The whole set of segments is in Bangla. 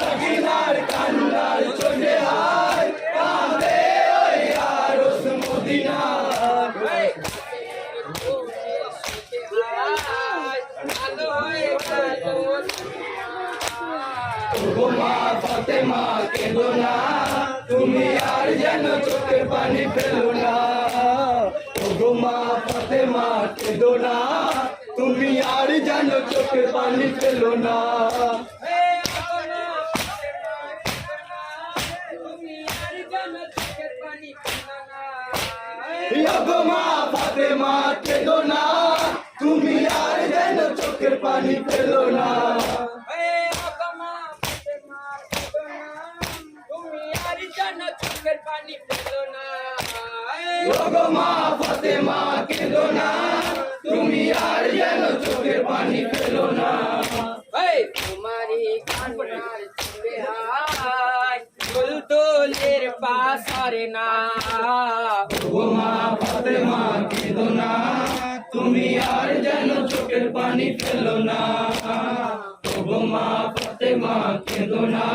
মদিনার কান্নার চলে হায় কাঁদে ওই আরশ মদিনার ওগো মা ফাতেমা কেঁদো না তুমি আর যেন চোখের পানি ফেলো না ওগো মা ফাতেমা কেঁদো না তুমি আর যেন চোখের পানি ফেলো না ওগো মা ফাতেমা কেঁদো না তুমি আর যেন চোখের পানি ফেলো না ওগো মা ফাতেমা কেঁদো না তুমি আর যেন চোখের পানি ফেলো না তোমারি কান্নার চলে হায় দুলদুলের পাশারে না ওগো মা ফাতেমা কেঁদো না তুমি আর যেন চোখের পানি ফেলো না ওগো মা ফাতেমা কেঁদো না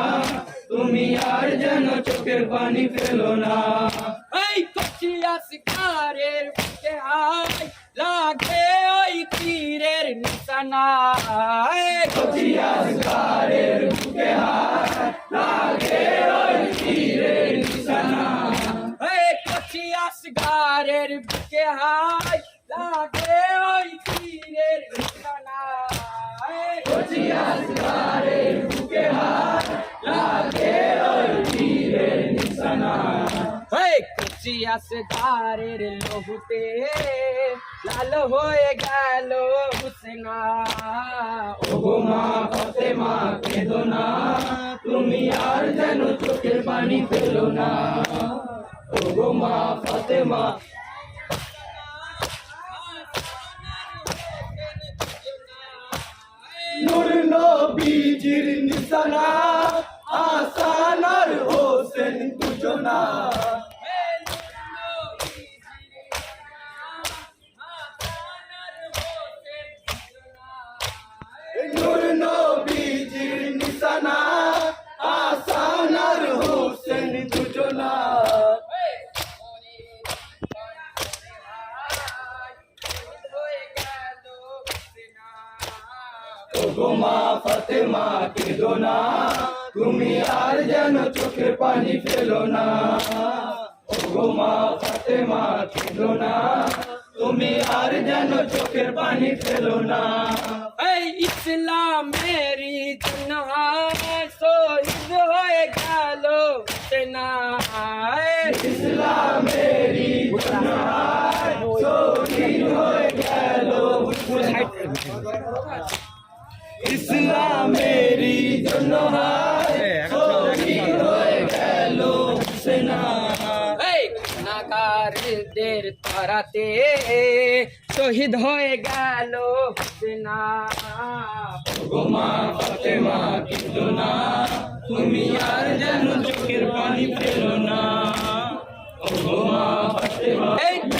তুমি আর যেন চোখের পানি ফেলো না এই কচিয়া শিকারের বুকে হায় লাগে ওই তীরের নিশানা কচিয়া শিকারের বুকে হায় লাগে ওই তীরের নিশানা এই কচিয়া শিকারের বুকে হায় লাগে ওই তীরের নিশানা কচিয়া শিকারের বুকে হায় লাগে ওই তীরের নিশানা কচিয়া শিকারের লহুতে লাল হয়ে গেল হুসেনা ওগো মা ফাতেমা কেঁদো না তুমি আর যেন চোখের পানি ফেলো না ওগো মা ফাতেমা নূর নবীজির নিশানা হাসান আর হোসেন দুজনা নূর নবীজির নিশানা হাসান আর হোসেন দুজনা ওগো মা ফাতেমা কেঁদো না তুমি আর যেন চোখের পানি ফেলো না ওগো মা ফাতেমা কেঁদো না তুমি আর যেন চোখের পানি ফেলো না এই ইসলামেরই জন্য শহীদ হয়ে গেল সেনা ইসলামেরই জন্য শহীদ হয়ে গেল ইসলামেরই জন্য শহীদ হয়ে গেল সেনা নাগারদের তারাতে শহীদ হয়ে গেল সেনা ওগো মা ফাতেমা কেঁদো না তুমি আর যেন চোখের পানি ফেলো না ওগো মা ফাতেমা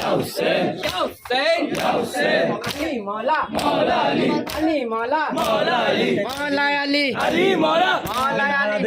হোসেন হোসেন হোসেন আলী মৌলা মৌলা আলী আলী মৌলা মৌলা আলী মৌলা আলী আলী মৌলা মৌলা আলী